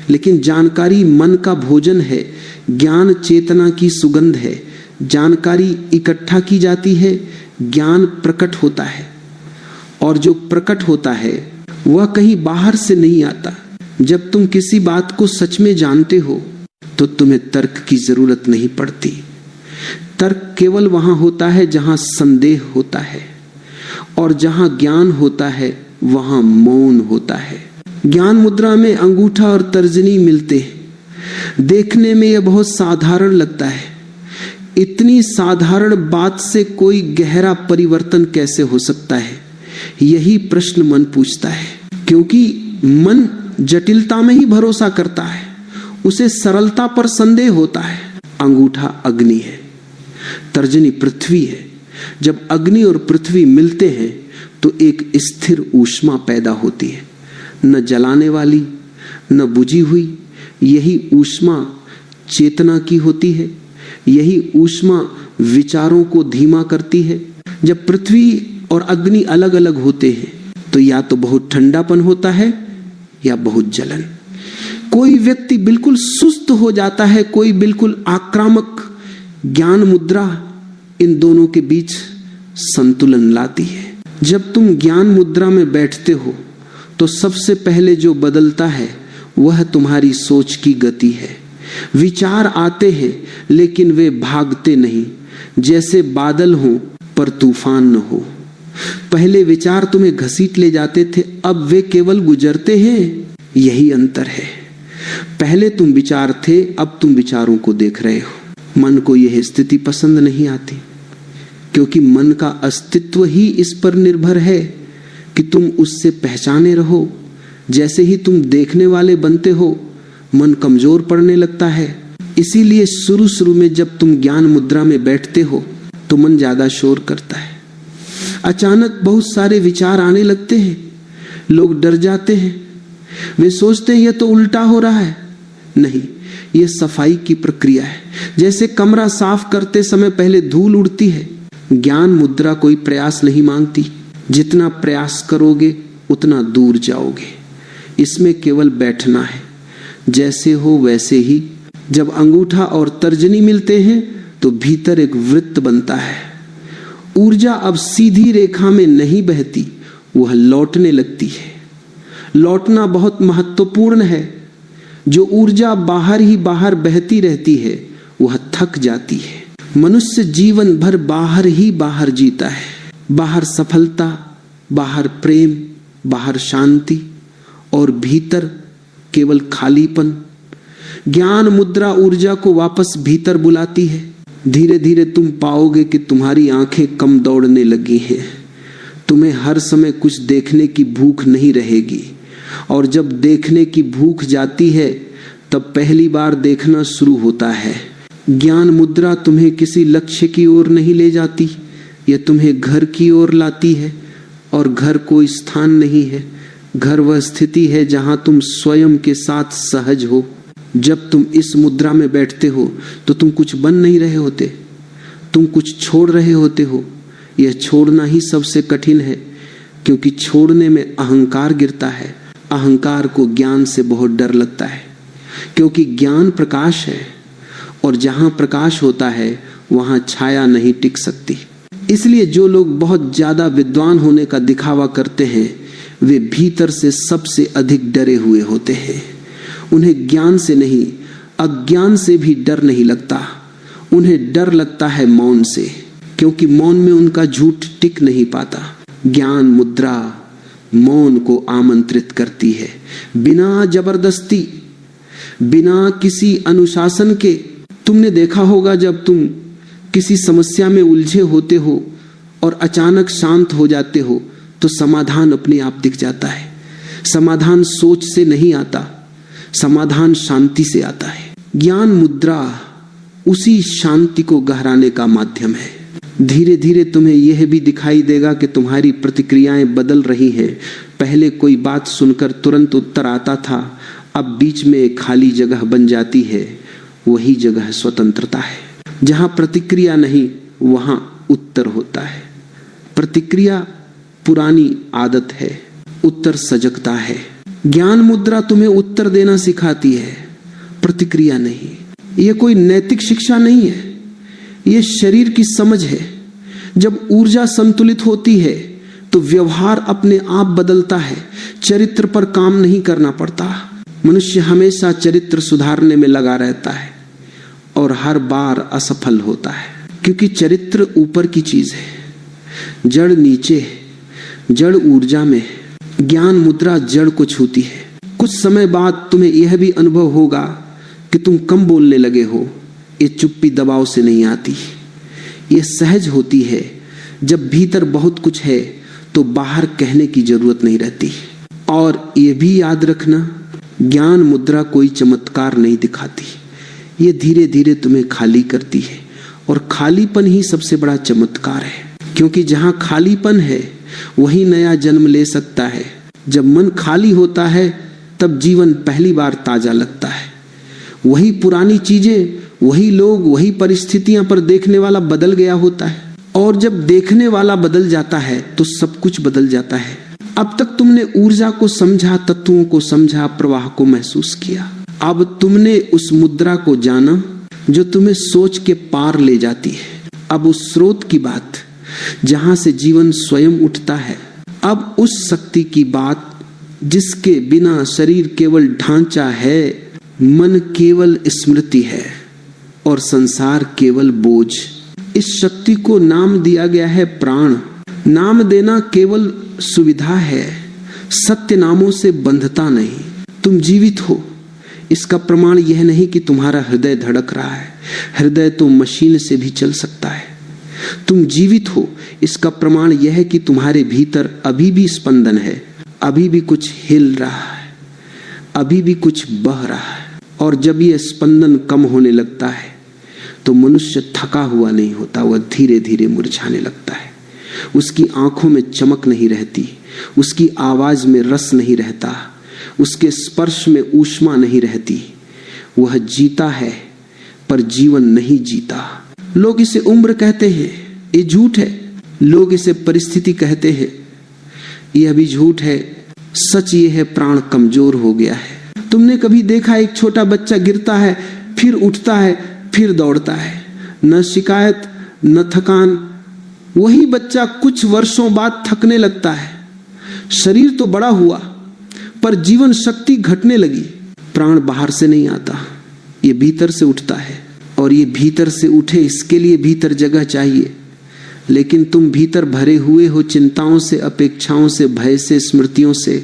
S1: लेकिन जानकारी मन का भोजन है। ज्ञान चेतना की सुगंध है। जानकारी इकट्ठा की जाती है, ज्ञान प्रकट होता है, और जो प्रकट होता है वह कहीं बाहर से नहीं आता। जब तुम किसी बात को सच में जानते हो तो तुम्हें तर्क की जरूरत नहीं पड़ती। तर्क केवल वहां होता है जहां संदेह होता है, और जहां ज्ञान होता है वहां मौन होता है। ज्ञान मुद्रा में अंगूठा और तर्जनी मिलते हैं। देखने में यह बहुत साधारण लगता है। इतनी साधारण बात से कोई गहरा परिवर्तन कैसे हो सकता है, यही प्रश्न मन पूछता है। क्योंकि मन जटिलता में ही भरोसा करता है, उसे सरलता पर संदेह होता है। अंगूठा अग्नि है, तर्जनी पृथ्वी है। जब अग्नि और पृथ्वी मिलते हैं तो एक स्थिर ऊष्मा पैदा होती है, न जलाने वाली न बुझी हुई। यही ऊष्मा चेतना की होती है। यही ऊष्मा विचारों को धीमा करती है। जब पृथ्वी और अग्नि अलग अलग होते हैं तो या तो बहुत ठंडापन होता है या बहुत जलन। कोई व्यक्ति बिल्कुल सुस्त हो जाता है, कोई बिल्कुल आक्रामक। ज्ञान मुद्रा इन दोनों के बीच संतुलन लाती है। जब तुम ज्ञान मुद्रा में बैठते हो तो सबसे पहले जो बदलता है वह तुम्हारी सोच की गति है। विचार आते हैं लेकिन वे भागते नहीं, जैसे बादल हो पर तूफान न हो। पहले विचार तुम्हें घसीट ले जाते थे, अब वे केवल गुजरते हैं। यही अंतर है। पहले तुम विचार थे, अब तुम विचारों को देख रहे हो। मन को यह स्थिति पसंद नहीं आती, क्योंकि मन का अस्तित्व ही इस पर निर्भर है कि तुम उससे पहचाने रहो। जैसे ही तुम देखने वाले बनते हो, मन कमजोर पड़ने लगता है। इसीलिए शुरू में जब तुम ज्ञान मुद्रा में बैठते हो तो मन ज्यादा शोर करता है। अचानक बहुत सारे विचार आने लगते हैं। लोग डर जाते हैं। वे सोचते हैं यह तो उल्टा हो रहा है। नहीं, यह सफाई की प्रक्रिया है। जैसे कमरा साफ करते समय पहले धूल उड़ती है, ज्ञान मुद्रा कोई प्रयास नहीं मांगती। जितना प्रयास करोगे उतना दूर जाओगे। इसमें केवल बैठना है, जैसे हो वैसे ही। जब अंगूठा और तर्जनी मिलते हैं तो भीतर एक वृत्त बनता है। ऊर्जा अब सीधी रेखा में नहीं बहती, वह लौटने लगती है। लौटना बहुत महत्वपूर्ण है। जो ऊर्जा बाहर ही बाहर बहती रहती है वह थक जाती है। मनुष्य जीवन भर बाहर ही बाहर जीता है। बाहर सफलता, बाहर प्रेम, बाहर शांति, और भीतर केवल खालीपन। ज्ञान मुद्रा ऊर्जा को वापस भीतर बुलाती है। धीरे धीरे तुम पाओगे कि तुम्हारी आंखें कम दौड़ने लगी हैं। तुम्हें हर समय कुछ देखने की भूख नहीं रहेगी, और जब देखने की भूख जाती है तब पहली बार देखना शुरू होता है। ज्ञान मुद्रा तुम्हें किसी लक्ष्य की ओर नहीं ले जाती, यह तुम्हें घर की ओर लाती है। और घर कोई स्थान नहीं है, घर वह स्थिति है जहां तुम स्वयं के साथ सहज हो। जब तुम इस मुद्रा में बैठते हो तो तुम कुछ बन नहीं रहे होते, तुम कुछ छोड़ रहे होते हो। यह छोड़ना ही सबसे कठिन है, क्योंकि छोड़ने में अहंकार गिरता है। अहंकार को ज्ञान से बहुत डर लगता है, क्योंकि ज्ञान प्रकाश है, और जहां प्रकाश होता है वहां छाया नहीं टिक सकती। इसलिए जो लोग बहुत ज्यादा विद्वान होने का दिखावा करते हैं वे भीतर से सबसे अधिक डरे हुए होते हैं। उन्हें ज्ञान से नहीं, अज्ञान से भी डर नहीं लगता। उन्हें डर लगता है मौन से, क्योंकि मौन में उनका झूठ टिक नहीं पाता। ज्ञान मुद्रा मौन को आमंत्रित करती है, बिना जबरदस्ती, बिना किसी अनुशासन के। तुमने देखा होगा जब तुम किसी समस्या में उलझे होते हो और अचानक शांत हो जाते हो तो समाधान अपने आप दिख जाता है। समाधान सोच से नहीं आता, समाधान शांति से आता है। ज्ञान मुद्रा उसी शांति को गहराने का माध्यम है। धीरे धीरे तुम्हें यह भी दिखाई देगा कि तुम्हारी प्रतिक्रियाएं बदल रही हैं। पहले कोई बात सुनकर तुरंत उत्तर आता था, अब बीच में एक खाली जगह बन जाती है। वही जगह स्वतंत्रता है। जहां प्रतिक्रिया नहीं वहां उत्तर होता है। प्रतिक्रिया पुरानी आदत है, उत्तर सजगता है। ज्ञान मुद्रा तुम्हें उत्तर देना सिखाती है, प्रतिक्रिया नहीं। यह कोई नैतिक शिक्षा नहीं है, यह शरीर की समझ है। जब ऊर्जा संतुलित होती है तो व्यवहार अपने आप बदलता है। चरित्र पर काम नहीं करना पड़ता। मनुष्य हमेशा चरित्र सुधारने में लगा रहता है और हर बार असफल होता है, क्योंकि चरित्र ऊपर की चीज है, जड़ नीचे है, जड़ ऊर्जा में। ज्ञान मुद्रा जड़ को छूती है। कुछ समय बाद तुम्हें यह भी अनुभव होगा कि तुम कम बोलने लगे हो। ये चुप्पी दबाव से नहीं आती, ये सहज होती है। जब भीतर बहुत कुछ है तो बाहर कहने की जरूरत नहीं रहती। और ये भी याद रखना, ज्ञान मुद्रा कोई चमत्कार नहीं दिखाती, ये धीरे धीरे तुम्हें खाली करती है। और खालीपन ही सबसे बड़ा चमत्कार है, क्योंकि जहां खालीपन है वही नया जन्म ले सकता है। जब मन खाली होता है तब जीवन पहली बार ताजा लगता है। वही पुरानी चीजें, वही लोग, वही परिस्थितियां, पर देखने वाला बदल गया होता है। और जब देखने वाला बदल जाता है तो सब कुछ बदल जाता है। अब तक तुमने ऊर्जा को समझा, तत्वों को समझा, प्रवाह को महसूस किया। अब तुमने उस मुद्रा को जाना जो तुम्हें सोच के पार ले जाती है। अब उस स्रोत की बात जहां से जीवन स्वयं उठता है। अब उस शक्ति की बात जिसके बिना शरीर केवल ढांचा है, मन केवल स्मृति है और संसार केवल बोझ। इस शक्ति को नाम दिया गया है प्राण। नाम देना केवल सुविधा है, सत्य नामों से बंधता नहीं। तुम जीवित हो, इसका प्रमाण यह नहीं कि तुम्हारा हृदय धड़क रहा है। हृदय तो मशीन से भी चल सकता है। तुम जीवित हो, इसका प्रमाण यह है कि तुम्हारे भीतर अभी भी स्पंदन है, अभी भी कुछ हिल रहा है, अभी भी कुछ बह रहा है। और जब यह स्पंदन कम होने लगता है तो मनुष्य थका हुआ नहीं होता, वह धीरे धीरे मुरझाने लगता है। उसकी आंखों में चमक नहीं रहती, उसकी आवाज में रस नहीं रहता, उसके स्पर्श में ऊष्मा नहीं रहती। वह जीता है पर जीवन नहीं जीता। लोग इसे उम्र कहते हैं, ये झूठ है। लोग इसे परिस्थिति कहते हैं, यह भी झूठ है। सच ये है, प्राण कमजोर हो गया है। तुमने कभी देखा एक छोटा बच्चा गिरता है, फिर उठता है, फिर दौड़ता है, न शिकायत न थकान। वही बच्चा कुछ वर्षों बाद थकने लगता है। शरीर तो बड़ा हुआ पर जीवन शक्ति घटने लगी। प्राण बाहर से नहीं आता, ये भीतर से उठता है। और ये भीतर से उठे, इसके लिए भीतर जगह चाहिए। लेकिन तुम भीतर भरे हुए हो चिंताओं से, अपेक्षाओं से, भय से, स्मृतियों से।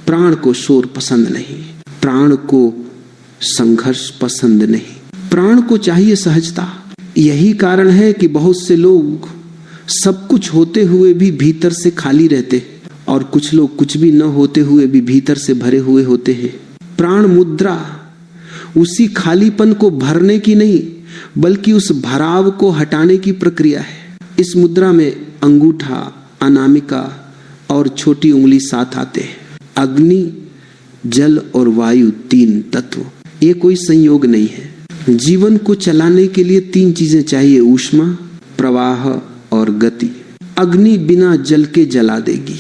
S1: प्राण को शोर पसंद नहीं, प्राण को संघर्ष पसंद नहीं, प्राण को चाहिए सहजता। यही कारण है कि बहुत से लोग सब कुछ होते हुए भी भीतर से खाली रहते, और कुछ लोग कुछ भी न होते हुए भी भीतर से भरे हुए होते हैं। प्राण मुद्रा उसी खालीपन को भरने की नहीं, बल्कि उस भराव को हटाने की प्रक्रिया है। इस मुद्रा में अंगूठा, अनामिका और छोटी उंगली साथ आते हैं। अग्नि, जल और वायु, तीन तत्व। ये कोई संयोग नहीं है। जीवन को चलाने के लिए तीन चीजें चाहिए, ऊष्मा, प्रवाह और गति। अग्नि बिना जल के जला देगी,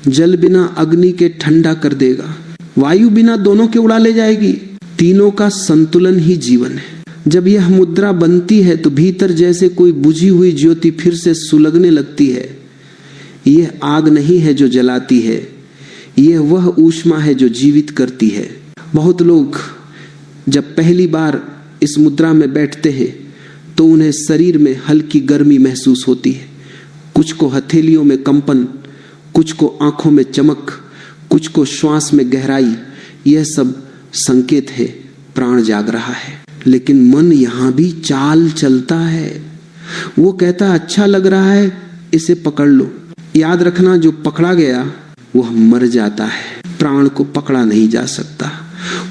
S1: जल बिना अग्नि के ठंडा कर देगा, वायु बिना दोनों के उड़ा ले जाएगी। तीनों का संतुलन ही जीवन है। जब यह मुद्रा बनती है तो भीतर जैसे कोई बुझी हुई ज्योति फिर से सुलगने लगती है। यह आग नहीं है जो जलाती है, यह वह ऊष्मा है जो जीवित करती है। बहुत लोग जब पहली बार इस मुद्रा में बैठते हैं तो उन्हें शरीर में हल्की गर्मी महसूस होती है। कुछ को हथेलियों में कंपन, कुछ को आंखों में चमक, कुछ को श्वास में गहराई। यह सब संकेत है प्राण जाग रहा है। लेकिन मन यहां भी चाल चलता है। वो कहता अच्छा लग रहा है, इसे पकड़ लो। याद रखना, जो पकड़ा गया वह मर जाता है, प्राण को पकड़ा नहीं जा सकता।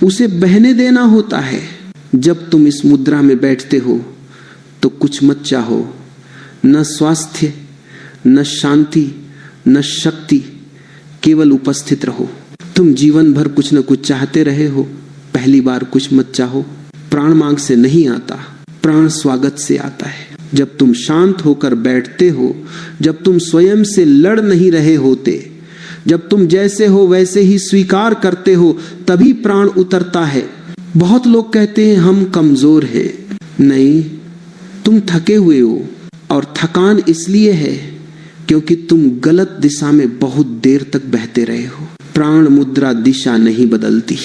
S1: उसे बहने देना होता है। जब तुम इस मुद्रा में बैठते हो तो कुछ मत चाहो, न स्वास्थ्य, न शांति, न शक्ति, केवल उपस्थित रहो। तुम जीवन भर कुछ न कुछ चाहते रहे हो, पहली बार कुछ मत चाहो। प्राण मांग से नहीं आता, प्राण स्वागत से आता है। जब तुम शांत होकर बैठते हो, जब तुम स्वयं से लड़ नहीं रहे होते, जब तुम जैसे हो वैसे ही स्वीकार करते हो, तभी प्राण उतरता है। बहुत लोग कहते हैं हम कमजोर हैं। नहीं, तुम थके हुए हो, और थकान इसलिए है क्योंकि तुम गलत दिशा में बहुत देर तक बहते रहे हो। प्राण मुद्रा दिशा नहीं बदलती,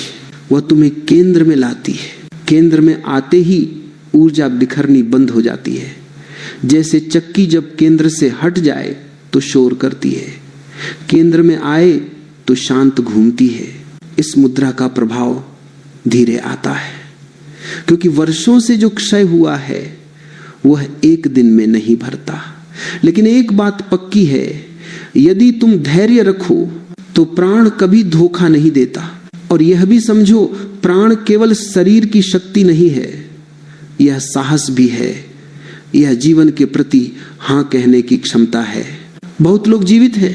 S1: वह तुम्हें केंद्र में लाती है। केंद्र में आते ही ऊर्जा बिखरनी बंद हो जाती है। जैसे चक्की जब केंद्र से हट जाए तो शोर करती है, केंद्र में आए तो शांत घूमती है। इस मुद्रा का प्रभाव धीरे आता है, क्योंकि वर्षों से जो क्षय हुआ है वह एक दिन में नहीं भरता। लेकिन एक बात पक्की है, यदि तुम धैर्य रखो तो प्राण कभी धोखा नहीं देता। और यह भी समझो, प्राण केवल शरीर की शक्ति नहीं है, यह साहस भी है, यह जीवन के प्रति हाँ कहने की क्षमता है। बहुत लोग जीवित हैं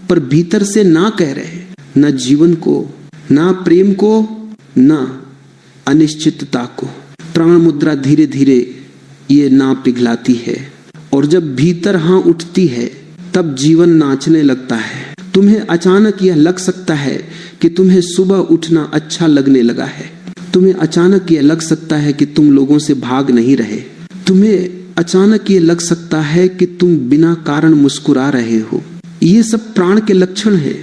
S1: पर भीतर से ना कह रहे, न जीवन को, ना प्रेम को, ना अनिश्चितता को। प्राण मुद्रा धीरे धीरे ये ना पिघलाती है, और जब भीतर हाँ उठती है तब जीवन नाचने लगता है। तुम्हें अचानक यह लग सकता है कि तुम्हें सुबह उठना अच्छा लगने लगा है। तुम्हें अचानक यह लग सकता है कि तुम लोगों से भाग नहीं रहे। तुम्हें अचानक ये लग सकता है कि तुम बिना कारण मुस्कुरा रहे हो। ये सब प्राण के लक्षण हैं।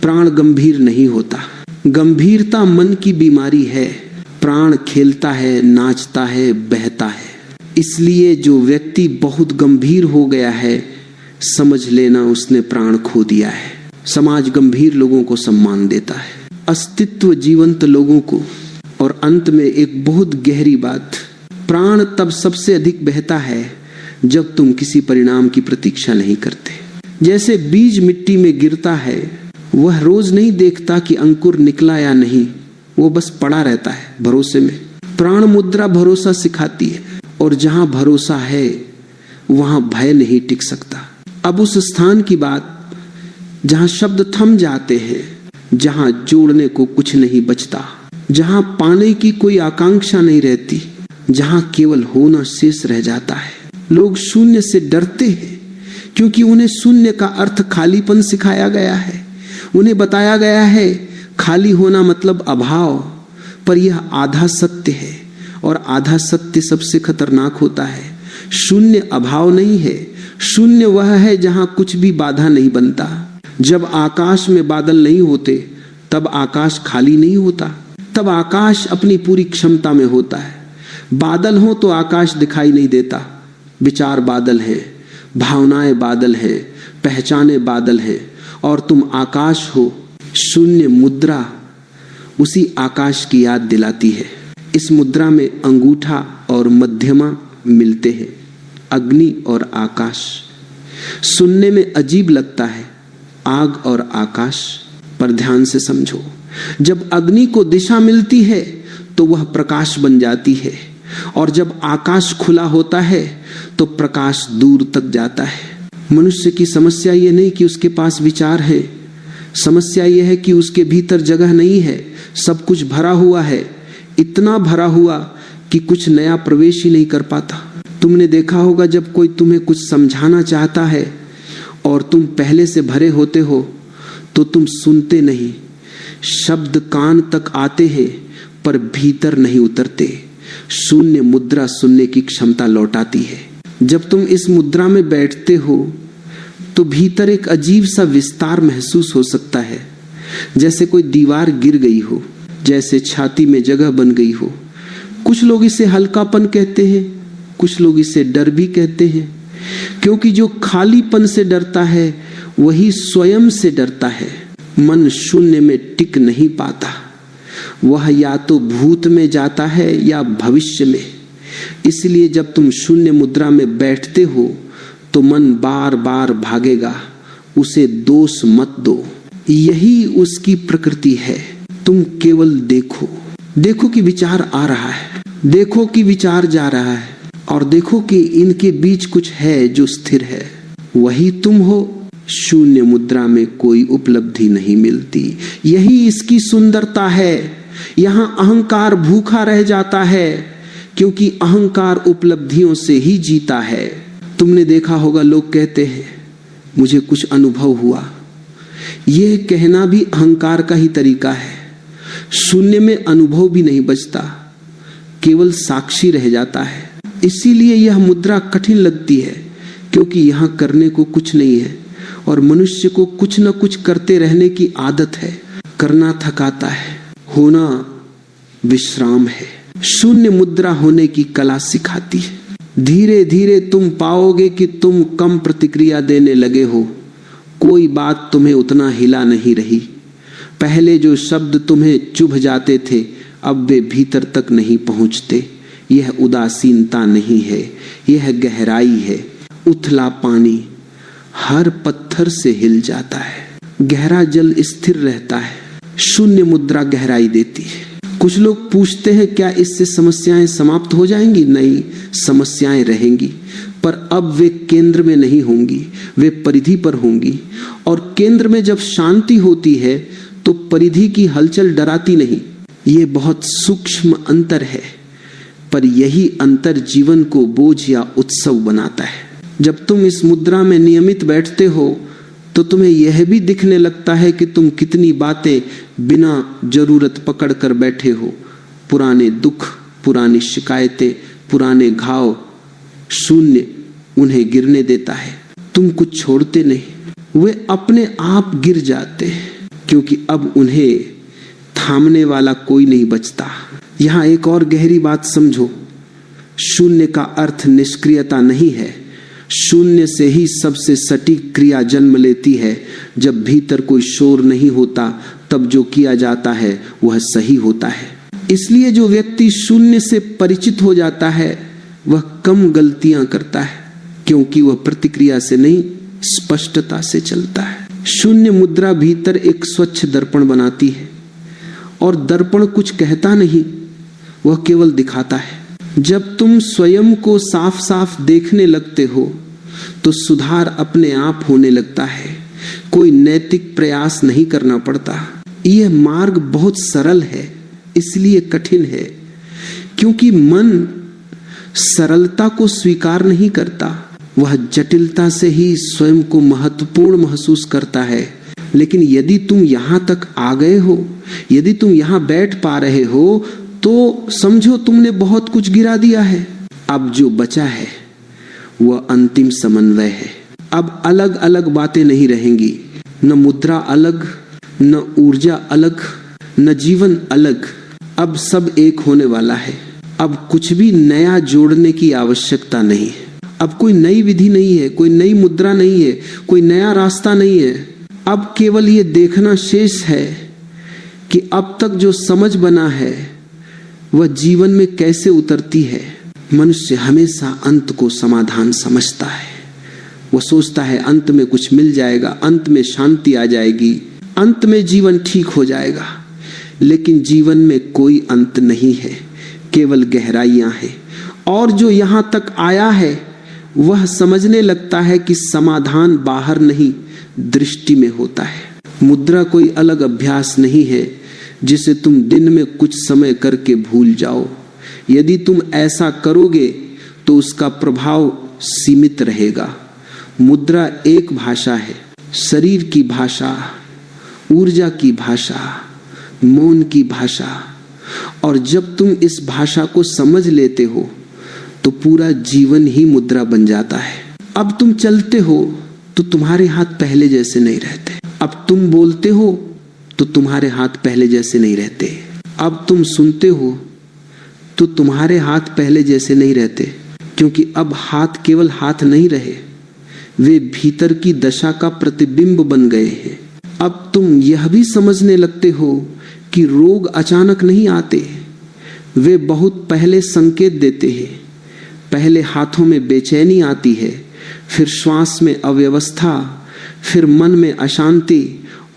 S1: प्राण गंभीर नहीं होता, गंभीरता मन की बीमारी है। प्राण खेलता है, नाचता है, बहता है। इसलिए जो व्यक्ति बहुत गंभीर हो गया है, समझ लेना उसने प्राण खो दिया है। समाज गंभीर लोगों को सम्मान देता है, अस्तित्व जीवंत लोगों को। और अंत में एक बहुत गहरी बात, प्राण तब सबसे अधिक बहता है जब तुम किसी परिणाम की प्रतीक्षा नहीं करते। जैसे बीज मिट्टी में गिरता है, वह रोज नहीं देखता कि अंकुर निकला या नहीं, वो बस पड़ा रहता है भरोसे में। प्राण मुद्रा भरोसा सिखाती है, और जहां भरोसा है वहां भय नहीं टिक सकता। अब उस स्थान की बात जहां शब्द थम जाते हैं, जहां जोड़ने को कुछ नहीं बचता, जहां पाने की कोई आकांक्षा नहीं रहती, जहां केवल होना शेष रह जाता है। लोग शून्य से डरते हैं क्योंकि उन्हें शून्य का अर्थ खालीपन सिखाया गया है। उन्हें बताया गया है खाली होना मतलब अभाव, पर यह आधा सत्य है, और आधा सत्य सबसे खतरनाक होता है। शून्य अभाव नहीं है, शून्य वह है जहां कुछ भी बाधा नहीं बनता। जब आकाश में बादल नहीं होते तब आकाश खाली नहीं होता, तब आकाश अपनी पूरी क्षमता में होता है। बादल हो तो आकाश दिखाई नहीं देता, विचार बादल है, भावनाएं बादल है, पहचाने बादल है, और तुम आकाश हो। शून्य मुद्रा उसी आकाश की याद दिलाती है। इस मुद्रा में अंगूठा और मध्यमा मिलते हैं, अग्नि और आकाश। सुनने में अजीब लगता है, आग और आकाश, पर ध्यान से समझो। जब अग्नि को दिशा मिलती है तो वह प्रकाश बन जाती है, और जब आकाश खुला होता है तो प्रकाश दूर तक जाता है। मनुष्य की समस्या यह नहीं कि उसके पास विचार है, समस्या यह है कि उसके भीतर जगह नहीं है। सब कुछ भरा हुआ है, इतना भरा हुआ कि कुछ नया प्रवेश ही नहीं कर पाता। तुमने देखा होगा जब कोई तुम्हें कुछ समझाना चाहता है और तुम पहले से भरे होते हो तो तुम सुनते नहीं। शब्द कान तक आते हैं पर भीतर नहीं उतरते। शून्य मुद्रा सुनने की क्षमता लौटाती है। जब तुम इस मुद्रा में बैठते हो तो भीतर एक अजीब सा विस्तार महसूस हो सकता है, जैसे कोई दीवार गिर गई हो, जैसे छाती में जगह बन गई हो। कुछ लोग इसे हल्कापन कहते हैं, कुछ लोग इसे डर भी कहते हैं, क्योंकि जो खालीपन से डरता है वही स्वयं से डरता है। मन शून्य में टिक नहीं पाता, वह या तो भूत में जाता है या भविष्य में। इसलिए जब तुम शून्य मुद्रा में बैठते हो तो मन बार बार भागेगा, उसे दोष मत दो, यही उसकी प्रकृति है। तुम केवल देखो। देखो कि विचार आ रहा है, देखो कि विचार जा रहा है, और देखो कि इनके बीच कुछ है जो स्थिर है। वही तुम हो। शून्य मुद्रा में कोई उपलब्धि नहीं मिलती। यही इसकी सुंदरता है। यहां अहंकार भूखा रह जाता है, क्योंकि अहंकार उपलब्धियों से ही जीता है। तुमने देखा होगा, लोग कहते हैं मुझे कुछ अनुभव हुआ। यह कहना भी अहंकार का ही तरीका है। शून्य में अनुभव भी नहीं बचता, केवल साक्षी रह जाता है। इसीलिए यह मुद्रा कठिन लगती है, क्योंकि यहां करने को कुछ नहीं है और मनुष्य को कुछ न कुछ करते रहने की आदत है। करना थकाता है, होना विश्राम है। शून्य मुद्रा होने की कला सिखाती है। धीरे धीरे तुम पाओगे कि तुम कम प्रतिक्रिया देने लगे हो। कोई बात तुम्हें उतना हिला नहीं रही। पहले जो शब्द तुम्हें चुभ जाते थे, अब वे भीतर तक नहीं पहुंचते। यह उदासीनता नहीं है, यह गहराई है। उथला पानी हर पत्थर से हिल जाता है, गहरा जल स्थिर रहता है। शून्य मुद्रा गहराई देती है। कुछ लोग पूछते हैं, क्या इससे समस्याएं समाप्त हो जाएंगी? नहीं, समस्याएं रहेंगी, पर अब वे केंद्र में नहीं होंगी, वे परिधि पर होंगी। और केंद्र में जब शांति होती है तो परिधि की हलचल डराती नहीं। ये बहुत सूक्ष्म अंतर है, पर यही अंतर जीवन को बोझ या उत्सव बनाता है। जब तुम इस मुद्रा में नियमित बैठते हो तो तुम्हें यह भी दिखने लगता है कि तुम कितनी बातें बिना जरूरत पकड़ कर बैठे हो। पुराने दुख, पुरानी शिकायतें, पुराने घाव, शून्य उन्हें गिरने देता है। तुम कुछ छोड़ते नहीं, वे अपने आप गिर जाते हैं, क्योंकि अब उन्हें थामने वाला कोई नहीं बचता। यहां एक और गहरी बात समझो। शून्य का अर्थ निष्क्रियता नहीं है। शून्य से ही सबसे सटीक क्रिया जन्म लेती है। जब भीतर कोई शोर नहीं होता, तब जो किया जाता है वह सही होता है। इसलिए जो व्यक्ति शून्य से परिचित हो जाता है वह कम गलतियां करता है, क्योंकि वह प्रतिक्रिया से नहीं, स्पष्टता से चलता है। शून्य मुद्रा भीतर एक स्वच्छ दर्पण बनाती है, और दर्पण कुछ कहता नहीं, वह केवल दिखाता है। जब तुम स्वयं को साफ साफ देखने लगते हो तो सुधार अपने आप होने लगता है। कोई नैतिक प्रयास नहीं करना पड़ता। यह मार्ग बहुत सरल है, इसलिए कठिन है, क्योंकि मन सरलता को स्वीकार नहीं करता। वह जटिलता से ही स्वयं को महत्वपूर्ण महसूस करता है। लेकिन यदि तुम यहां तक आ गए हो, यदि तुम यहां बैठ पा रहे हो, तो समझो तुमने बहुत कुछ गिरा दिया है। अब जो बचा है वह अंतिम समन्वय है। अब अलग अलग बातें नहीं रहेंगी। न मुद्रा अलग, न ऊर्जा अलग, न जीवन अलग। अब सब एक होने वाला है। अब कुछ भी नया जोड़ने की आवश्यकता नहीं है। अब कोई नई विधि नहीं है, कोई नई मुद्रा नहीं है, कोई नया रास्ता नहीं है। अब केवल ये देखना शेष है कि अब तक जो समझ बना है वह जीवन में कैसे उतरती है। मनुष्य हमेशा अंत को समाधान समझता है। वह सोचता है अंत में कुछ मिल जाएगा, अंत में शांति आ जाएगी, अंत में जीवन ठीक हो जाएगा। लेकिन जीवन में कोई अंत नहीं है, केवल गहराइयां हैं। और जो यहां तक आया है वह समझने लगता है कि समाधान बाहर नहीं, दृष्टि में होता है। मुद्रा कोई अलग अभ्यास नहीं है जिसे तुम दिन में कुछ समय करके भूल जाओ। यदि तुम ऐसा करोगे तो उसका प्रभाव सीमित रहेगा। मुद्रा एक भाषा है, शरीर की भाषा, ऊर्जा की भाषा, मौन की भाषा। और जब तुम इस भाषा को समझ लेते हो तो पूरा जीवन ही मुद्रा बन जाता है। अब तुम चलते हो तो तुम्हारे हाथ पहले जैसे नहीं रहते। अब तुम बोलते हो तो तुम्हारे हाथ पहले जैसे नहीं रहते। अब तुम सुनते हो तो तुम्हारे हाथ पहले जैसे नहीं रहते, क्योंकि अब हाथ केवल हाथ नहीं रहे, वे भीतर की दशा का प्रतिबिंब बन गए हैं। अब तुम यह भी समझने लगते हो कि रोग अचानक नहीं आते, वे बहुत पहले संकेत देते हैं। पहले हाथों में बेचैनी आती है, फिर श्वास में अव्यवस्था, फिर मन में अशांति,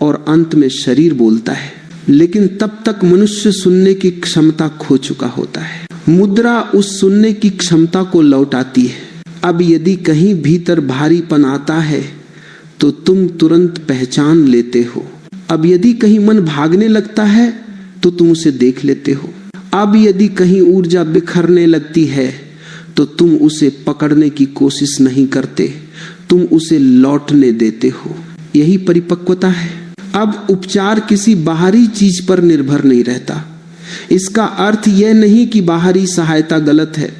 S1: और अंत में शरीर बोलता है। लेकिन तब तक मनुष्य सुनने की क्षमता खो चुका होता है। मुद्रा उस सुनने की क्षमता को लौटाती है। अब यदि कहीं भीतर भारीपन आता है तो तुम तुरंत पहचान लेते हो। अब यदि कहीं मन भागने लगता है तो तुम उसे देख लेते हो। अब यदि कहीं ऊर्जा बिखरने लगती है तो तुम उसे पकड़ने की कोशिश नहीं करते, तुम उसे लौटने देते हो। यही परिपक्वता है। अब उपचार किसी बाहरी चीज पर निर्भर नहीं रहता। इसका अर्थ यह नहीं कि बाहरी सहायता गलत है।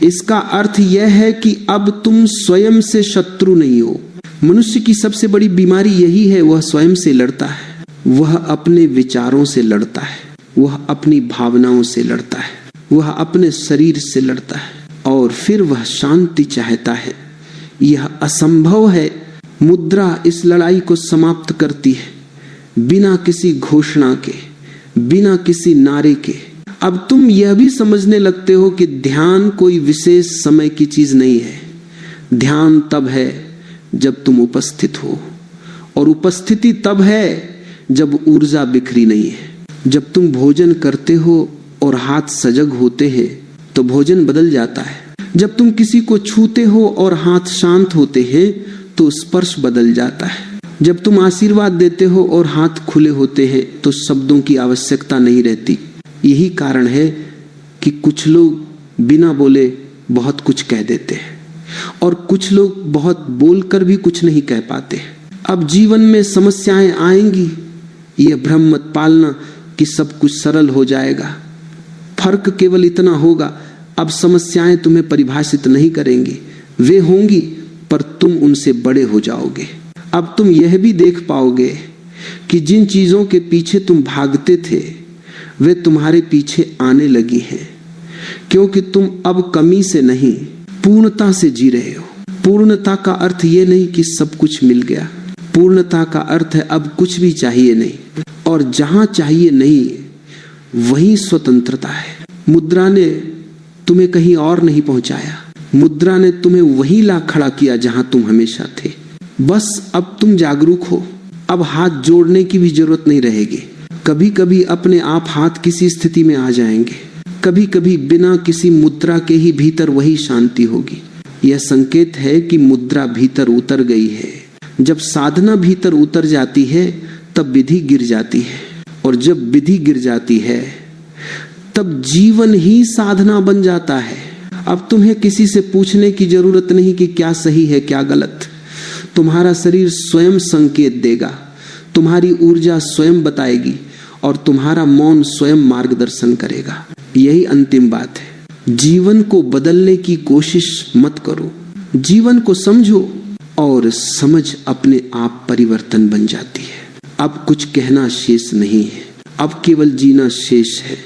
S1: इसका अर्थ यह है कि अब तुम स्वयं से शत्रु नहीं हो। मनुष्य की सबसे बड़ी बीमारी यही है, वह स्वयं से लड़ता है। वह अपने विचारों से लड़ता है, वह अपनी भावनाओं से लड़ता है, वह अपने शरीर से लड़ता है और फिर वह शांति चाहता है। यह असंभव है। मुद्रा इस लड़ाई को समाप्त करती है, बिना किसी घोषणा के, बिना किसी नारे के। अब तुम यह भी समझने लगते हो कि ध्यान कोई विशेष समय की चीज नहीं है। ध्यान तब है जब तुम उपस्थित हो, और उपस्थिति तब है जब ऊर्जा बिखरी नहीं है। जब तुम भोजन करते हो और हाथ सजग होते हैं तो भोजन बदल जाता है। जब तुम किसी को छूते हो और हाथ शांत होते हैं तो स्पर्श बदल जाता है। जब तुम आशीर्वाद देते हो और हाथ खुले होते हैं तो शब्दों की आवश्यकता नहीं रहती। यही कारण है कि कुछ लोग बिना बोले बहुत कुछ कह देते हैं और कुछ लोग बहुत बोलकर भी कुछ नहीं कह पाते। अब जीवन में समस्याएं आएंगी, यह भ्रम मत पालना कि सब कुछ सरल हो जाएगा। फर्क केवल इतना होगा, अब समस्याएं तुम्हें परिभाषित नहीं करेंगी। वे होंगी पर तुम उनसे बड़े हो जाओगे। अब तुम यह भी देख पाओगे कि जिन चीजों के पीछे तुम भागते थे वे तुम्हारे पीछे आने लगी हैं, क्योंकि तुम अब कमी से नहीं पूर्णता से जी रहे हो। पूर्णता का अर्थ ये नहीं कि सब कुछ मिल गया। पूर्णता का अर्थ है अब कुछ भी चाहिए नहीं, और जहां चाहिए नहीं वही स्वतंत्रता है। मुद्रा ने तुम्हें कहीं और नहीं पहुंचाया। मुद्रा ने तुम्हें वहीं ला खड़ा किया जहां तुम हमेशा थे। बस अब तुम जागरूक हो। अब हाथ जोड़ने की भी जरूरत नहीं रहेगी। कभी कभी अपने आप हाथ किसी स्थिति में आ जाएंगे, कभी कभी बिना किसी मुद्रा के ही भीतर वही शांति होगी। यह संकेत है कि मुद्रा भीतर उतर गई है। जब साधना भीतर उतर जाती है तब विधि गिर जाती है, और जब विधि गिर जाती है तब जीवन ही साधना बन जाता है। अब तुम्हें किसी से पूछने की जरूरत नहीं कि क्या सही है क्या गलत। तुम्हारा शरीर स्वयं संकेत देगा, तुम्हारी ऊर्जा स्वयं बताएगी और तुम्हारा मौन स्वयं मार्गदर्शन करेगा। यही अंतिम बात है। जीवन को बदलने की कोशिश मत करो, जीवन को समझो और समझ अपने आप परिवर्तन बन जाती है। अब कुछ कहना शेष नहीं है, अब केवल जीना शेष है।